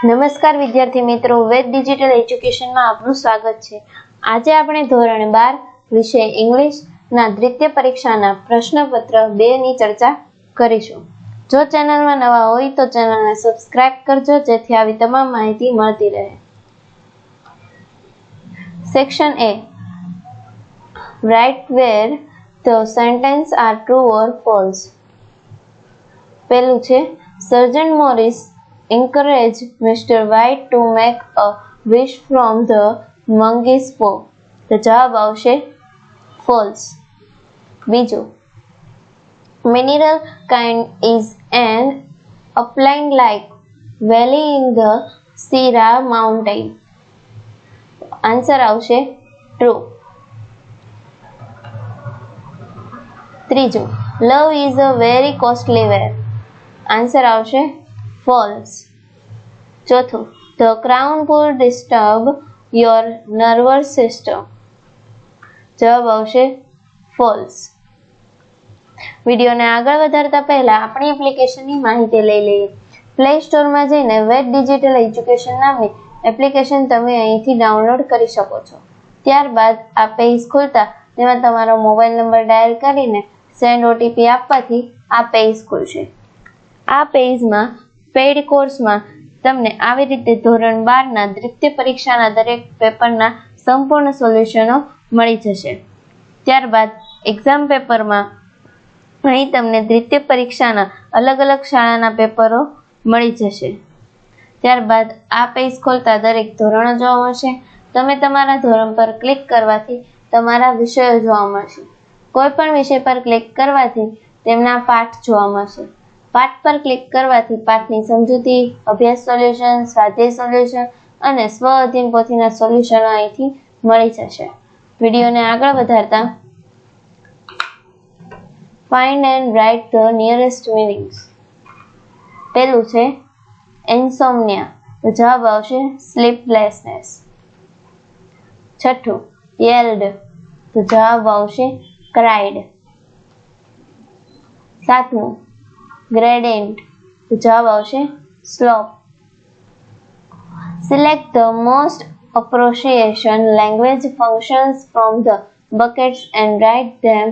નમસ્કાર વિદ્યાર્થી મિત્રો, વેદ ડિજિટલ એજ્યુકેશનમાં આપનું સ્વાગત છે। આજે આપણે ધોરણ 12 વિષય ઇંગ્લિશના દ્વિતીય પરીક્ષાના પ્રશ્નપત્ર 2 ની ચર્ચા કરીશું। જો ચેનલમાં નવા હોય તો ચેનલને સબસ્ક્રાઇબ કરજો જેથી આવી તમામ માહિતી મળતી રહે। Section A, write where the sentence are true or false। પહેલું છે, સર્જન્ટ Morris encourage Mr. White to make a wish from the monkey's paw। તો જવાબ આવશે false। બીજું, mineral kind is an upland like valley in the Sierra mountain। Answer આવશે true। ત્રીજું, love is a very costly wear। Answer આવશે false। ચોથું, the crown could disturb your nervous system। જવાબ આવશે false। વિડીયોને આગળ વધારતા પહેલા આપણી એપ્લિકેશનની માહિતી લઈ લઈએ। પ્લે સ્ટોરમાં જઈને વેદ ડિજિટલ એજ્યુકેશન નામની એપ્લિકેશન તમે અહીંથી ડાઉનલોડ કરી શકો છો। ત્યારબાદ આ પેજ ખોલતા તેમાં તમારો મોબાઈલ નંબર ડાયલ કરીને સેન્ડ ઓટીપી આપવાથી આ પેજ ખુલશે। આ પેજમાં પેઇડ કોર્સમાં તમને આવી રીતે ધોરણ 12 ના દ્વિતીય પરીક્ષાના દરેક પેપરના સંપૂર્ણ સોલ્યુશનો મળી જશે। ત્યારબાદ એક્ઝામ પેપરમાં અહીં તમને દ્વિતીય પરીક્ષાના અલગ અલગ શાળાના પેપરો મળી જશે। ત્યારબાદ આ પેજ ખોલતા દરેક ધોરણો જોવા મળશે। તમે તમારા ધોરણ પર ક્લિક કરવાથી તમારા વિષયો જોવા મળશે। કોઈ પણ વિષય પર ક્લિક કરવાથી તેમના પાઠ જોવા મળશે। પાઠ પર ક્લિક કરવાથી પાઠની સમજૂતી, અભ્યાસ સોલ્યુશન, સ્વાધ્યાય સોલ્યુશન અને સ્વ અધ્યયન પોથીના સોલ્યુશનો અહીંથી મળી જશે। વિડીયોને આગળ વધારતા find and write the nearest meanings. પહેલું છે ઇન્સોમ્નિયા। તો જવાબ આવશે સ્લીપલેસનેસ। છઠ્ઠું, યેલ્ડ। તો જવાબ આવશે ક્રાઇડ। સાતમું, gradient। તો જવાબ આવશે slope। Select the most appropriation language functions from the buckets and write them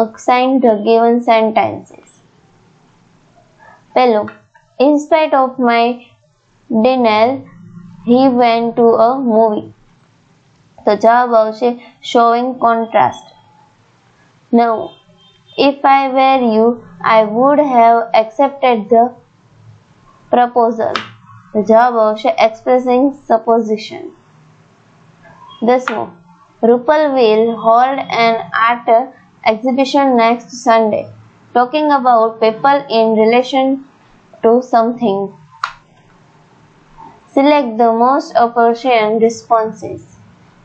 assign the given sentences। પહેલું, in spite of my denial he went to a movie। તો જવાબ આવશે showing contrast। 9, if I were you I would have accepted the proposal। તો જવાબ આવશે expressing supposition। 10, Rupal will hold an art exhibition next Sunday talking about people in relation to something। Select the most appropriate responses।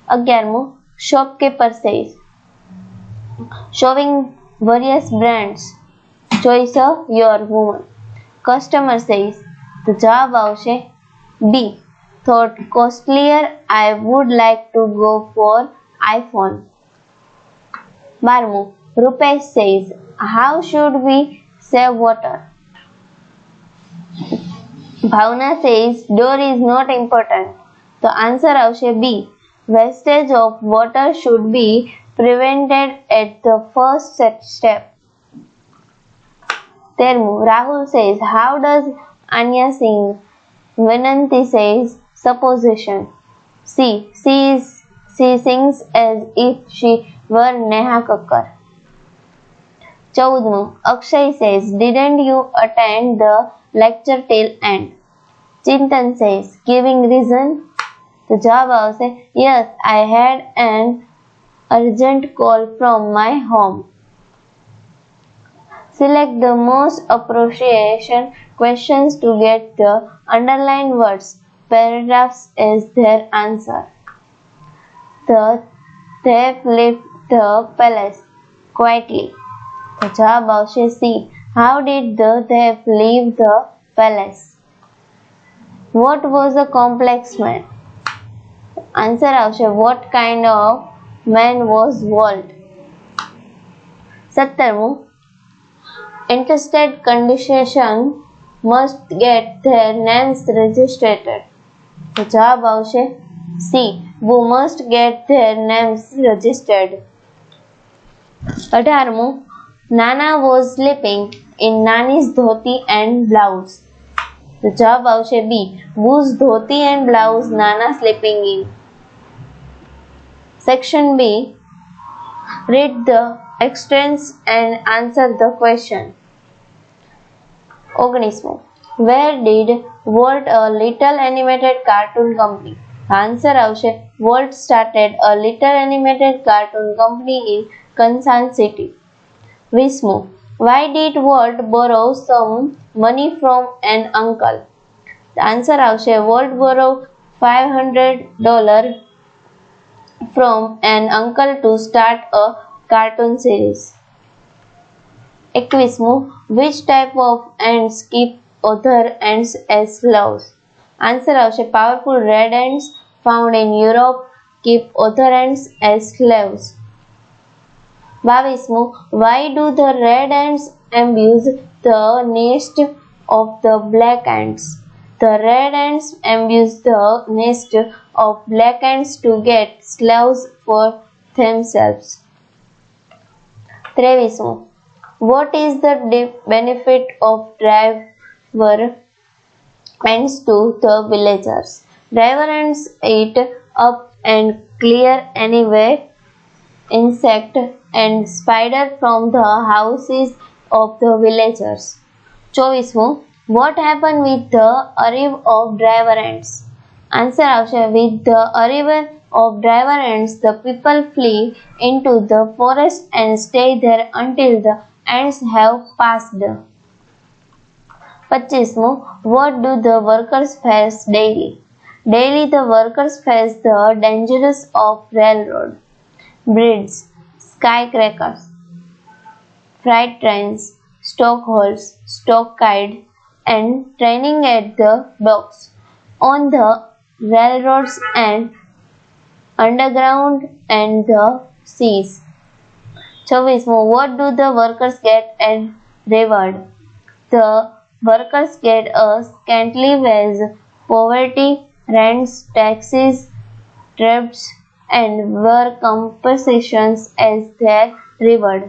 11, shopkeeper says showing various brands choice your woman। Customer says તો જવાબ આવશે B, thought costlier I would like to go for iPhone। 12, Rupesh says how should we save water। Bhavna says door is not important। તો answer આવશે B, wastage of water should be prevented at the first step। 13, Rahul says how does Anya sing। Vinanti says supposition। She sings as if she were Neha Kakkar। 14, Akshay says didn't you attend the lecture till end। Chintan says giving reason। તો જવાબ આવશે yes I had an urgent call from my home। Select the most appropriate questions to get the underlined words paragraphs as their answer। The thief left the palace quietly। તો જવાબ આવશે C, how did the thief leave the palace। What was a complex man। Answer આવશે what kind of man was Walt। 17, interstate condition must get their names registered? તો જવાબ આવશે C. Who must get their names registered. 18મું, Nana was sleeping in Nani's dhoti and blouse. તો જવાબ આવશે B. Whose dhoti and blouse Nana sleeping in. Section B. Read the extents and answer the question. 19મું, Where did Walt a little animated cartoon company? Answer આવશે Walt started a little animated cartoon company in Kansas City. 20મું, Why did Walt borrow some money from an uncle? The answer આવશે Walt borrowed $500 from an uncle to start a cartoon series. 21મું, Which type of ants keep other ants as slaves? Answer આવશે Powerful red ants found in Europe keep other ants as slaves. 22મું, Why do the red ants ambush the nest of the black ants? The red ants ambush the nest of black ants to get slaves for themselves. 23મું, What is the benefit of driver ants to the villagers? Driver ants eat up and clear anyway insect and spider from the houses of the villagers. 24મું, What happened with the arrival of driver ants? Answer આવશે With the arrival of driver ants, the people flee into the forest and stay there until the ants have passed. 25મું, What do the workers face daily? Daily the workers face the dangers of railroad, bridges, skyscrapers, freight trains, stockholes, stockade, and training at the docks, on the railroads and underground and the seas. 26મું, What do the workers get as reward? The workers get a scantily wage, poverty, rents, taxes, tributes, and work compensations as their reward.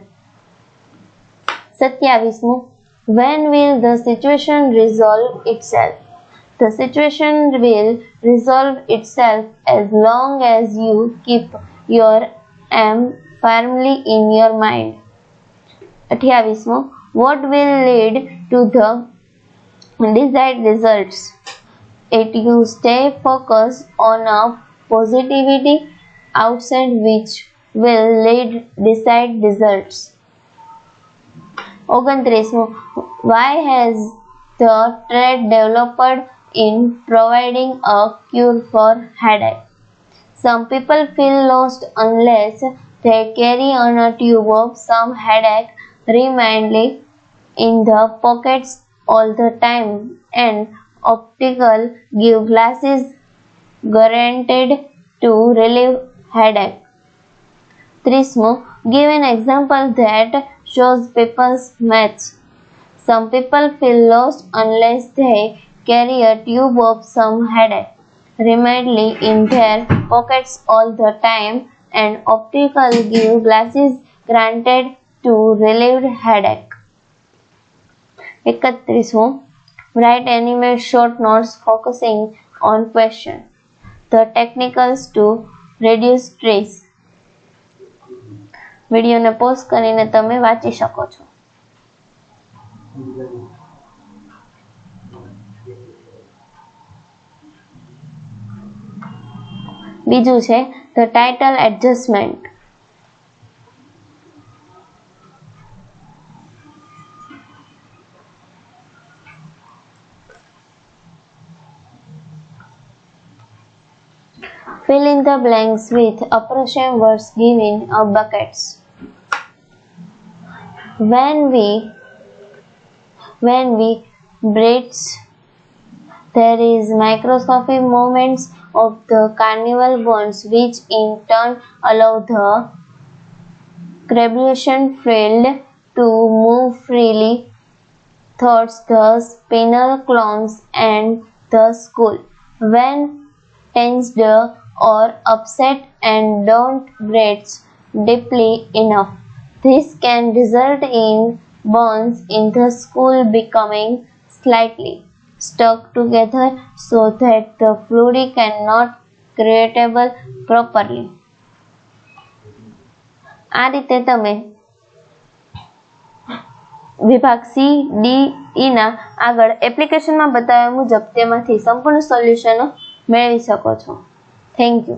27મું, When will the situation resolve itself? The situation will resolve itself as long as you keep your aim firmly in your mind. 28મું, What will lead to the desired results? If you stay focused on a positivity outside which will lead desired results. 29મું, Why has the trade developed in providing a cure for headache? Some people feel lost unless they carry on a tube of some headache remindingly in the pockets all the time, and optical give glasses guaranteed to relieve headache. 30મું, Give an example that shows people's match. Some people feel lost unless they carry a tube of some headache remindingly in their pockets all the time, and optical give glasses granted to relieve headache. 31મું, Write animate short notes focusing on question. The technicals to reduce stress. વિડીયોને pose કરીને તમે વાંચી શકો છો. બીજું છે The title adjustment. Fill in the blanks with approximate words given a buckets. When we breathe, there is microscopic movements of the carnival bones, which in turn allow the crabulation field to move freely thoughts, the spinal columns and the skull. When tensed or upset and don't breathe deeply enough, this can result in bones in the skull becoming slightly stuck together so that the fluid cannot creatable properly. આ રીતે તમે વિભાગ C D E ના આગળ એપ્લિકેશનમાં બતાવ્યા મુજબ તેમાંથી સંપૂર્ણ સોલ્યુશનો મેળવી શકો છો. Thank you.